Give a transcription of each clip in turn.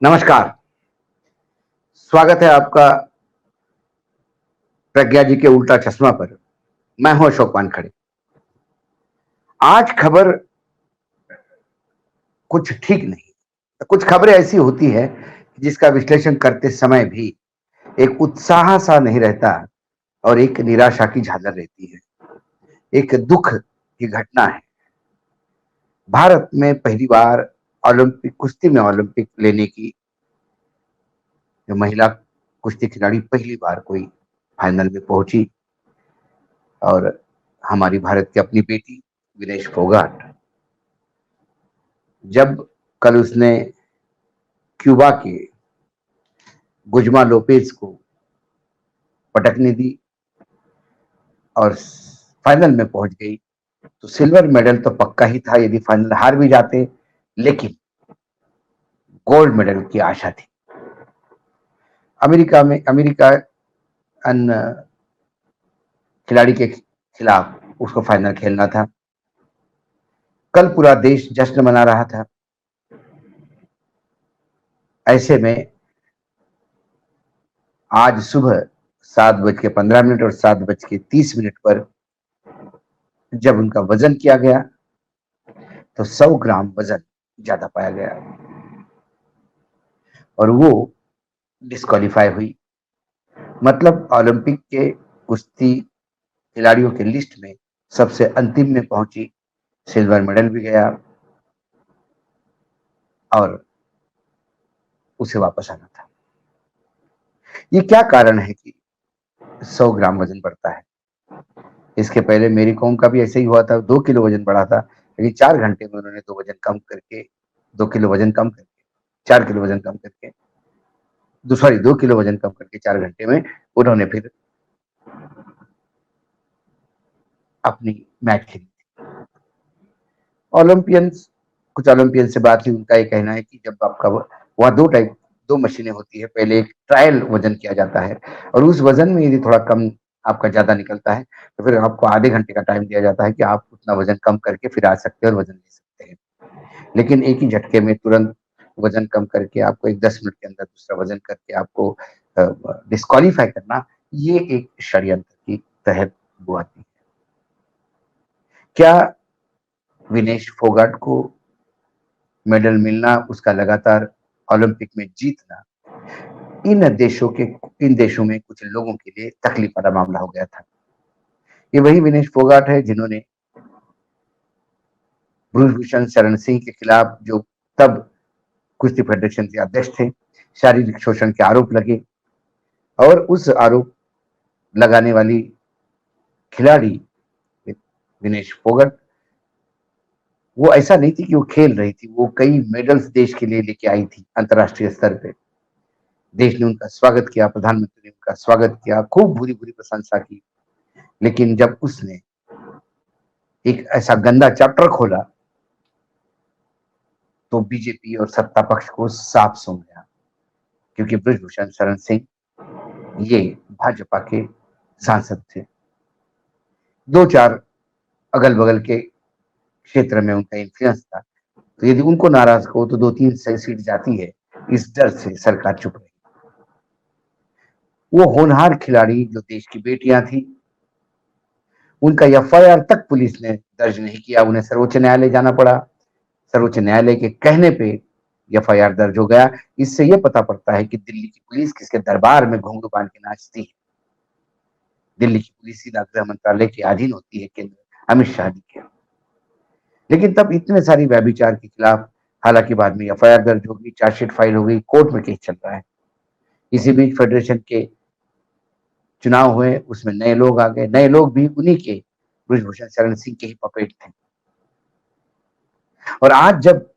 नमस्कार। स्वागत है आपका प्रज्ञा जी के उल्टा चश्मा पर। मैं हूं अशोक वानखड़े। आज खबर कुछ ठीक नहीं। कुछ खबरें ऐसी होती है जिसका विश्लेषण करते समय भी एक उत्साह सा नहीं रहता और एक निराशा की झालर रहती है। एक दुख की घटना है। भारत में पहली बार ओलंपिक कुश्ती में ओलंपिक लेने की जो महिला कुश्ती खिलाड़ी पहली बार कोई फाइनल में पहुंची और हमारी भारत की अपनी बेटी विनेश फोगाट। जब कल उसने क्यूबा के गुजमा लोपेज को पटकने दी और फाइनल में पहुंच गई तो सिल्वर मेडल तो पक्का ही था यदि फाइनल हार भी जाते, लेकिन गोल्ड मेडल की आशा थी। अमेरिका अन खिलाड़ी के खिलाफ उसको फाइनल खेलना था। कल पूरा देश जश्न मना रहा था। ऐसे में आज सुबह 7:15 और 7:30 पर जब उनका वजन किया गया तो 100 ग्राम वजन ज्यादा पाया गया और वो डिस्क्वालीफाई हुई। मतलब ओलंपिक के कुश्ती खिलाड़ियों के लिस्ट में सबसे अंतिम में पहुंची, सिल्वर मेडल भी गया और उसे वापस आना था। ये क्या कारण है कि 100 ग्राम वजन बढ़ता है? इसके पहले मेरी कॉम का भी ऐसे ही हुआ था, 2 किलो वजन बढ़ा था, लेकिन 4 घंटे में उन्होंने 2 किलो वजन कम करके 4 किलो वजन कम करके 2 किलो वजन कम करके 4 घंटे में उन्होंने फिर अपनी मैच खेली। ओलंपियंस कुछ ओलंपियन से बात हुई, उनका ये कहना है कि जब आपका वहाँ दो मशीनें होती है। पहले एक ट्रायल वजन किया जाता है और उस वजन में यदि थोड़ा कम आपका ज्यादा निकलता है तो फिर आपको आधे घंटे का टाइम दिया जाता है कि आप उतना वजन कम करके फिर आ सकते हैं और वजन ले सकते हैं। लेकिन एक ही झटके में तुरंत वजन कम करके आपको एक 10 मिनट के अंदर दूसरा वजन करके आपको डिस्कालीफाई करना, ये एक षड्यंत्र की तहत हुआ थी। क्या विनेश फोगाट को मेडल मिलना, उसका लगातार ओलंपिक में जीतना इन देशों में कुछ लोगों के लिए तकलीफ वाला मामला हो गया था। ये वही विनेश फोगाट है जिन्होंने ब्रजभूषण शरण सिंह के खिलाफ, जो तब कुश्ती फेडरेशन के अध्यक्ष थे, शारीरिक शोषण के आरोप लगे और उस आरोप लगाने वाली खिलाड़ी विनेश फोगाट, वो ऐसा नहीं थी कि वो खेल रही थी, वो कई मेडल्स देश के लिए लेके आई थी अंतर्राष्ट्रीय स्तर पे। देश ने उनका स्वागत किया, प्रधानमंत्री ने उनका स्वागत किया, खूब भूरी भूरी प्रशंसा की। लेकिन जब उसने एक ऐसा गंदा चैप्टर खोला तो बीजेपी और सत्ता पक्ष को साफ सूंघ गया, क्योंकि ब्रजभूषण शरण सिंह ये भाजपा के सांसद थे। दो चार अगल बगल के क्षेत्र में उनका इन्फ्लुएंस था, तो यदि उनको नाराज हो तो 2-3 सीट जाती है, इस डर से सरकार चुप रही। वो होनहार खिलाड़ी जो देश की बेटियां थी, उनका एफआईआर तक पुलिस ने दर्ज नहीं किया, उन्हें सर्वोच्च न्यायालय जाना पड़ा। सर्वोच्च न्यायालय के कहने पे एफआईआर दर्ज हो गया। इससे यह पता पड़ता है कि दिल्ली की पुलिस किसके दरबार में घुंघरू बांध के नाचती है। दिल्ली की पुलिस सीधा गृह मंत्रालय के अधीन होती है, केंद्र अमित शाह जी के। लेकिन तब इतने सारी व्यभिचार के खिलाफ, हालांकि बाद में एफआईआर दर्ज हो गई, चार्जशीट फाइल हो गई, कोर्ट में केस चल रहा है। इसी बीच फेडरेशन के चुनाव हुए, उसमें नए लोग आ गए। नए लोग भी उन्हीं के, ब्रजभूषण शरण सिंह के ही पपेट थे। और आज जब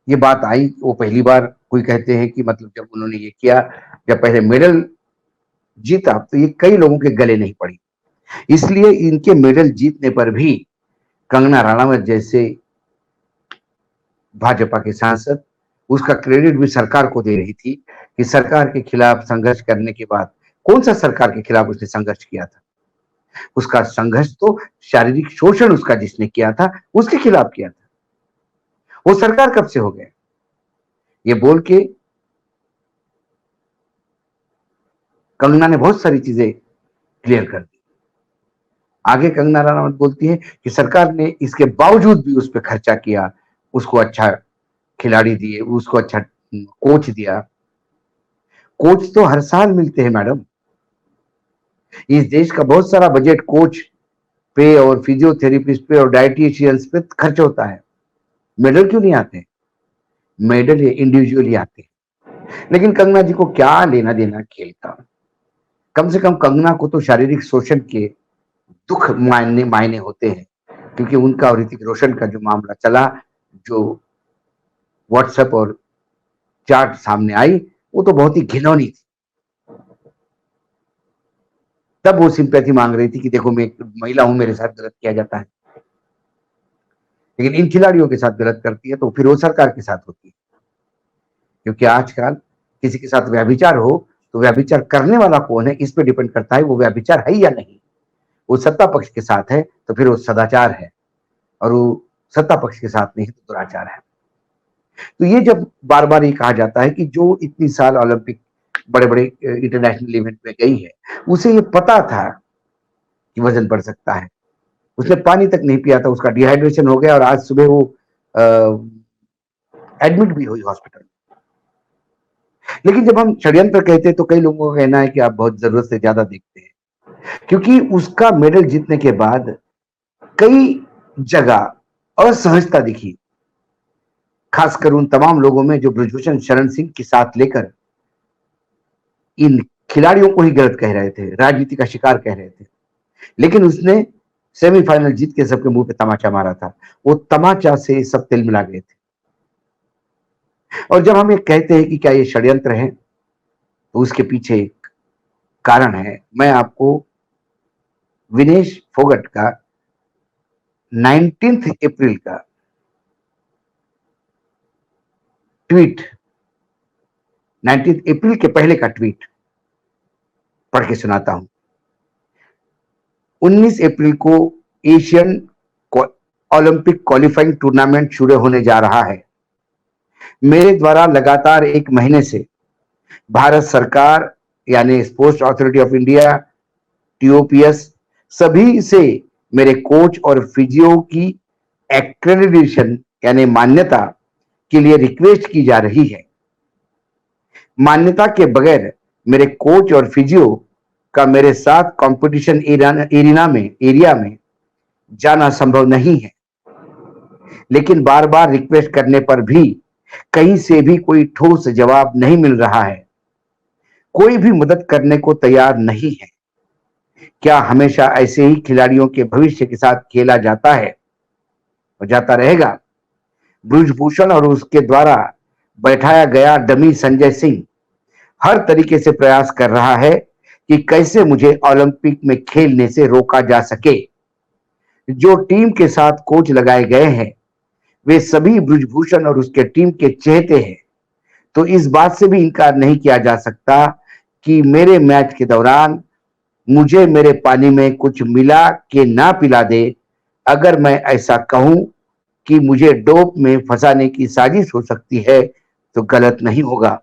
ये बात आई, वो पहली बार कोई कहते हैं कि मतलब जब उन्होंने ये किया, जब पहले मेडल जीता तो ये कई लोगों के गले नहीं पड़ी। इसलिए इनके मेडल जीतने पर भी कंगना राणावत जैसे भाजपा के सांसद उसका क्रेडिट भी सरकार को दे रही थी कि सरकार के खिलाफ संघर्ष करने के बाद, कौन सा सरकार के खिलाफ उसने संघर्ष किया था? उसका संघर्ष तो शारीरिक शोषण उसका जिसने किया था उसके खिलाफ किया था। वो सरकार कब से हो गया? ये बोल के कंगना ने बहुत सारी चीजें क्लियर कर दी। आगे कंगना रनावत बोलती है कि सरकार ने इसके बावजूद भी उस पर खर्चा किया, उसको अच्छा खिलाड़ी दिए, उसको अच्छा कोच दिया। कोच तो हर साल मिलते हैं मैडम। इस देश का बहुत सारा बजट कोच पे और फिजियोथेरेपिस्ट पे और डाइटिशियंस पे खर्च होता है। मेडल क्यों नहीं आते? मेडल ये इंडिविजुअली आते हैं। लेकिन कंगना जी को क्या लेना देना खेल का? कम से कम कंगना को तो शारीरिक शोषण के दुख मायने मायने होते हैं, क्योंकि उनका और ऋतिक रोशन का जो मामला चला, जो व्हाट्सएप और चार्ट सामने आई, वो तो बहुत ही घिनौनी थी। तब वो सिंपैथी मांग रही थी कि देखो मैं एक महिला हूं, मेरे साथ गलत किया जाता है। लेकिन इन खिलाड़ियों के साथ गलत करती है तो फिर वो सरकार के साथ होती है। क्योंकि आजकल किसी के साथ व्यभिचार हो तो व्यभिचार करने वाला कौन है इस पे डिपेंड करता है वो व्यभिचार है या नहीं। वो सत्ता पक्ष के साथ है तो फिर वो सदाचार है, और वो सत्ता पक्ष के साथ नहीं तो दुराचार है। तो ये जब बार बार ये कहा जाता है कि जो इतनी साल ओलंपिक बड़े बड़े इंटरनेशनल इवेंट में गई है, उसे ये पता था कि वजन बढ़ सकता है। उसने पानी तक नहीं पिया था, उसका डिहाइड्रेशन हो गया और आज सुबह वो एडमिट भी हुई हॉस्पिटल। लेकिन जब हम षड्यंत्र कहते हैं तो कई लोगों का कहना है कि आप बहुत जरूरत से ज्यादा देखते हैं, क्योंकि उसका मेडल जीतने के बाद कई जगह असहजता दिखी, खासकर उन तमाम लोगों में जो ब्रजभूषण शरण सिंह के साथ लेकर इन खिलाड़ियों को ही गलत कह रहे थे, राजनीति का शिकार कह रहे थे। लेकिन उसने सेमीफाइनल जीत के सबके मुंह पे तमाचा मारा था। वो तमाचा से सब तिल मिला गए थे। और जब हम ये कहते हैं कि क्या ये षड्यंत्र है, तो उसके पीछे एक कारण है। मैं आपको विनेश फोगट का 19 अप्रैल का ट्वीट, 19 अप्रैल के पहले का ट्वीट पढ़ के सुनाता हूं। 19 अप्रैल को एशियन ओलंपिक क्वालिफाइंग टूर्नामेंट शुरू होने जा रहा है। मेरे द्वारा लगातार 1 महीने से भारत सरकार यानी sports authority of India, TOPS, सभी से मेरे कोच और फिजियो की एक्रेडिटेशन यानी मान्यता के लिए रिक्वेस्ट की जा रही है। मान्यता के बगैर मेरे कोच और फिजियो का मेरे साथ कंपटीशन एरिया में जाना संभव नहीं है। लेकिन बार बार रिक्वेस्ट करने पर भी कहीं से भी कोई ठोस जवाब नहीं मिल रहा है। कोई भी मदद करने को तैयार नहीं है। क्या हमेशा ऐसे ही खिलाड़ियों के भविष्य के साथ खेला जाता है और जाता रहेगा? ब्रजभूषण और उसके द्वारा बैठाया गया डमी संजय सिंह हर तरीके से प्रयास कर रहा है कि कैसे मुझे ओलंपिक में खेलने से रोका जा सके। जो टीम के साथ कोच लगाए गए हैं वे सभी ब्रजभूषण और उसके टीम के चहेते हैं, तो इस बात से भी इनकार नहीं किया जा सकता कि मेरे मैच के दौरान मुझे मेरे पानी में कुछ मिला के ना पिला दे। अगर मैं ऐसा कहूं कि मुझे डोप में फंसाने की साजिश हो सकती है तो गलत नहीं होगा।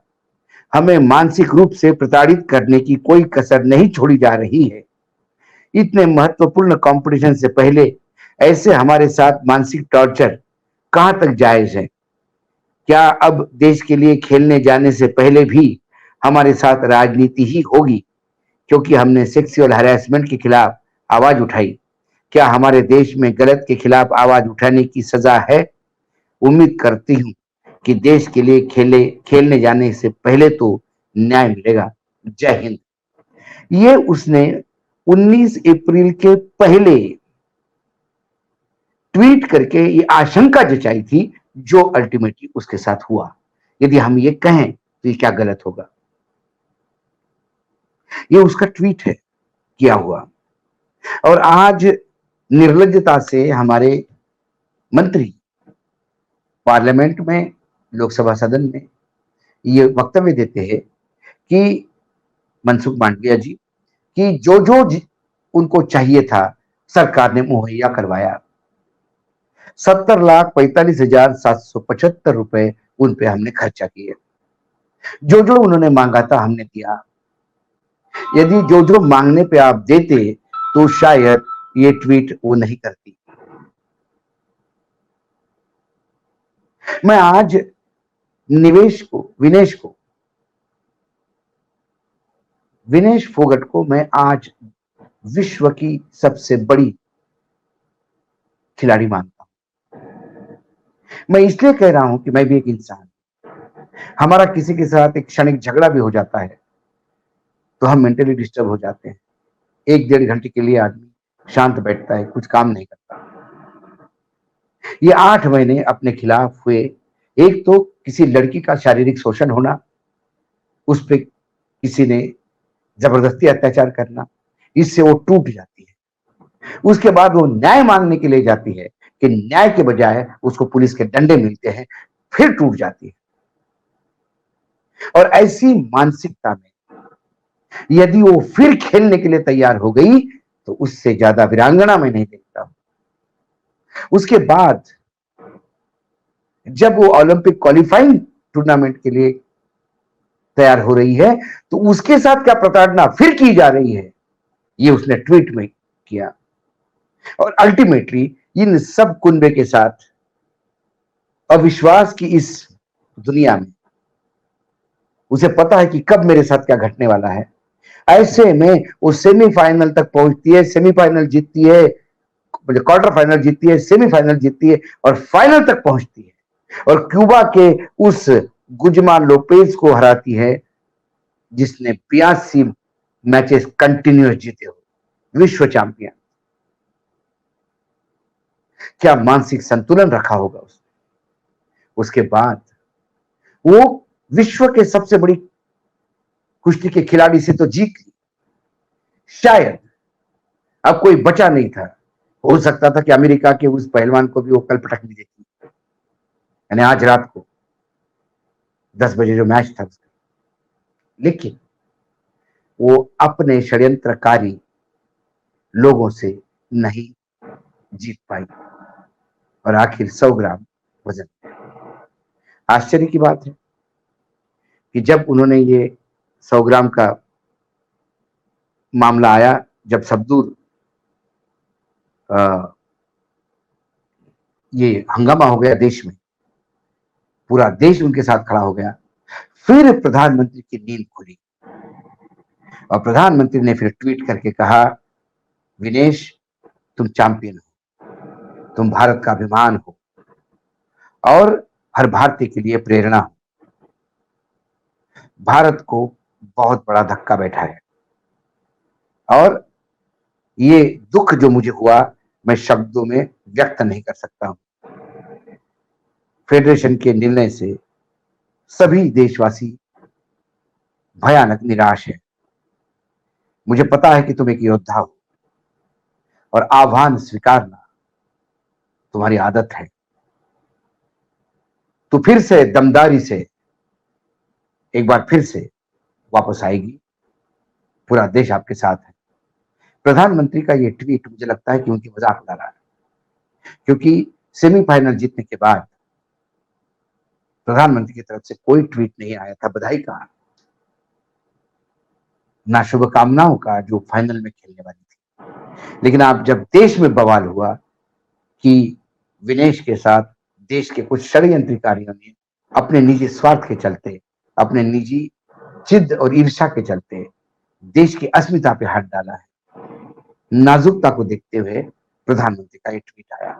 हमें मानसिक रूप से प्रताड़ित करने की कोई कसर नहीं छोड़ी जा रही है। इतने महत्वपूर्ण कंपटीशन से पहले ऐसे हमारे साथ मानसिक टॉर्चर कहां तक जायज है? क्या अब देश के लिए खेलने जाने से पहले भी हमारे साथ राजनीति ही होगी क्योंकि हमने सेक्सुअल हैरेसमेंट के खिलाफ आवाज उठाई? क्या हमारे देश में गलत के खिलाफ आवाज उठाने की सजा है? उम्मीद करती हूं कि देश के लिए खेलने जाने से पहले तो न्याय मिलेगा। जय हिंद। ये उसने 19 अप्रैल के पहले ट्वीट करके ये आशंका जताई थी, जो अल्टीमेटली उसके साथ हुआ। यदि हम ये कहें तो ये क्या गलत होगा? ये उसका ट्वीट है, किया हुआ। और आज निर्लज्जता से हमारे मंत्री पार्लियामेंट में, लोकसभा सदन में ये वक्तव्य देते हैं कि मनसुख मांडविया जी कि जो जो उनको चाहिए था सरकार ने मुहैया करवाया। 70,45,775 रुपए उन पे हमने खर्चा किए। जो जो उन्होंने मांगा था हमने दिया। यदि जो जो मांगने पे आप देते तो शायद ये ट्वीट वो नहीं करती। मैं आज विनेश फोगट को मैं आज विश्व की सबसे बड़ी खिलाड़ी मानता हूं। मैं इसलिए कह रहा हूं कि मैं भी एक इंसान, हमारा किसी के साथ एक क्षणिक झगड़ा भी हो जाता है तो हम मेंटली डिस्टर्ब हो जाते हैं। 1-1.5 घंटे के लिए आदमी शांत बैठता है, कुछ काम नहीं करता। ये 8 महीने अपने खिलाफ हुए। एक तो किसी लड़की का शारीरिक शोषण होना, उस पे किसी ने जबरदस्ती अत्याचार करना, इससे वो टूट जाती है। उसके बाद वो न्याय मांगने के लिए जाती है कि न्याय के बजाय उसको पुलिस के डंडे मिलते हैं, फिर टूट जाती है। और ऐसी मानसिकता में यदि वो फिर खेलने के लिए तैयार हो गई तो उससे ज्यादा वीरांगना मैं नहीं देखता। उसके बाद जब वो ओलंपिक क्वालिफाइंग टूर्नामेंट के लिए तैयार हो रही है तो उसके साथ क्या प्रताड़ना फिर की जा रही है, ये उसने ट्वीट में किया। और अल्टीमेटली इन सब कुनबे के साथ अविश्वास की इस दुनिया में उसे पता है कि कब मेरे साथ क्या घटने वाला है। ऐसे में वो सेमीफाइनल तक पहुंचती है, सेमीफाइनल जीतती है, क्वार्टर फाइनल जीतती है, सेमीफाइनल जीतती है और फाइनल तक पहुंचती है और क्यूबा के उस गुजमा लोपेज को हराती है जिसने 82 मैचेस कंटिन्यूस जीते हो, विश्व चैंपियन। क्या मानसिक संतुलन रखा होगा उसने। उसके बाद वो विश्व के सबसे बड़ी कुश्ती के खिलाड़ी से तो जीत ली, शायद अब कोई बचा नहीं था। हो सकता था कि अमेरिका के उस पहलवान को भी वो कल पटक भी देती, यानी आज रात को 10 बजे जो मैच था उसका। लेकिन वो अपने षड्यंत्रकारी लोगों से नहीं जीत पाई और आखिर 100 ग्राम वजन। आश्चर्य की बात है कि जब उन्होंने ये 100 ग्राम का मामला आया, जब सब दूर ये हंगामा हो गया देश में, पूरा देश उनके साथ खड़ा हो गया, फिर प्रधानमंत्री की नींद खुली और प्रधानमंत्री ने फिर ट्वीट करके कहा, विनेश तुम चैंपियन हो, तुम भारत का अभिमान हो और हर भारतीय के लिए प्रेरणा हो। भारत को बहुत बड़ा धक्का बैठा है और ये दुख जो मुझे हुआ मैं शब्दों में व्यक्त नहीं कर सकता हूं। फेडरेशन के निर्णय से सभी देशवासी भयानक निराश है। मुझे पता है कि तुम एक योद्धा हो और आह्वान स्वीकारना तुम्हारी आदत है। तो फिर से दमदारी से एक बार फिर से वापस आएगी, पूरा देश आपके साथ है। प्रधानमंत्री का ये ट्वीट मुझे लगता है कि उनकी मजाक उड़ा रहा है, क्योंकि सेमीफाइनल जीतने के बाद प्रधानमंत्री की तरफ से कोई ट्वीट नहीं आया था बधाई का, ना शुभकामनाओं का जो फाइनल में खेलने वाली थी। लेकिन आप जब देश में बवाल हुआ कि विनेश के साथ देश के कुछ षड्यंत्रकारियों ने अपने निजी स्वार्थ के चलते, अपने निजी जिद और ईर्ष्या के चलते देश की अस्मिता पे हाथ डाला है, नाजुकता को देखते हुए प्रधानमंत्री का ये ट्वीट आया।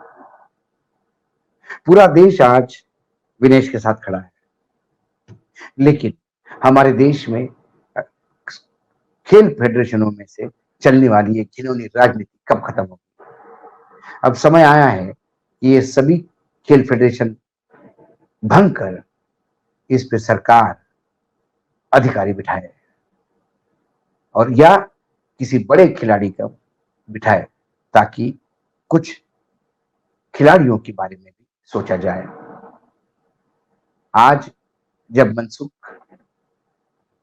पूरा देश आज विनेश के साथ खड़ा है, लेकिन हमारे देश में खेल फेडरेशनों में से चलने वाली ये घिनौनी राजनीति कब खत्म होगी। अब समय आया है कि ये सभी खेल फेडरेशन भंग कर इस पे सरकार अधिकारी बिठाए और या किसी बड़े खिलाड़ी का बिठाए, ताकि कुछ खिलाड़ियों के बारे में भी सोचा जाए। आज जब मनसुख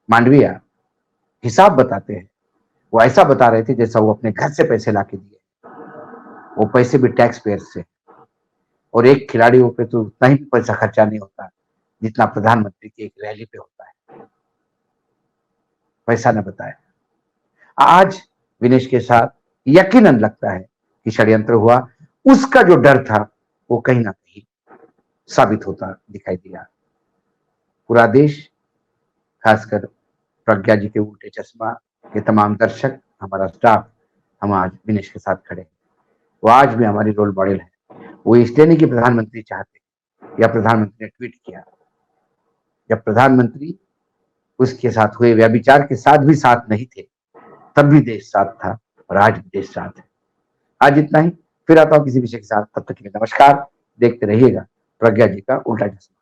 मांडविया हिसाब बताते हैं, वो ऐसा बता रहे थे जैसा वो अपने घर से पैसे लाके दिए, वो पैसे भी टैक्स पेयर से, और एक खिलाड़ियों पे तो उतना ही पैसा खर्चा नहीं होता जितना प्रधानमंत्री की एक रैली पे होता है, वैसा न बताया। आज विनेश के साथ यकीनन लगता है कि षड्यंत्र हुआ। उसका जो डर था वो कहीं ना कहीं साबित होता दिखाई दिया। पूरा देश, खासकर प्रज्ञा जी के उल्टे चश्मा के तमाम दर्शक, हमारा स्टाफ, हम आज विनेश के साथ खड़े हैं। वो आज भी हमारी रोल मॉडल है। वो इसलिए नहीं कि प्रधानमंत्री चाहते या प्रधानमंत्री ने ट्वीट किया। जब प्रधानमंत्री उसके साथ हुए व्यभिचार के साथ भी साथ नहीं थे, तब भी देश साथ था और आज भी देश साथ है। आज इतना ही, फिर आता हूं किसी विषय के साथ। तब तक के लिए नमस्कार। देखते रहिएगा प्रज्ञा जी का उल्टा चश्मा।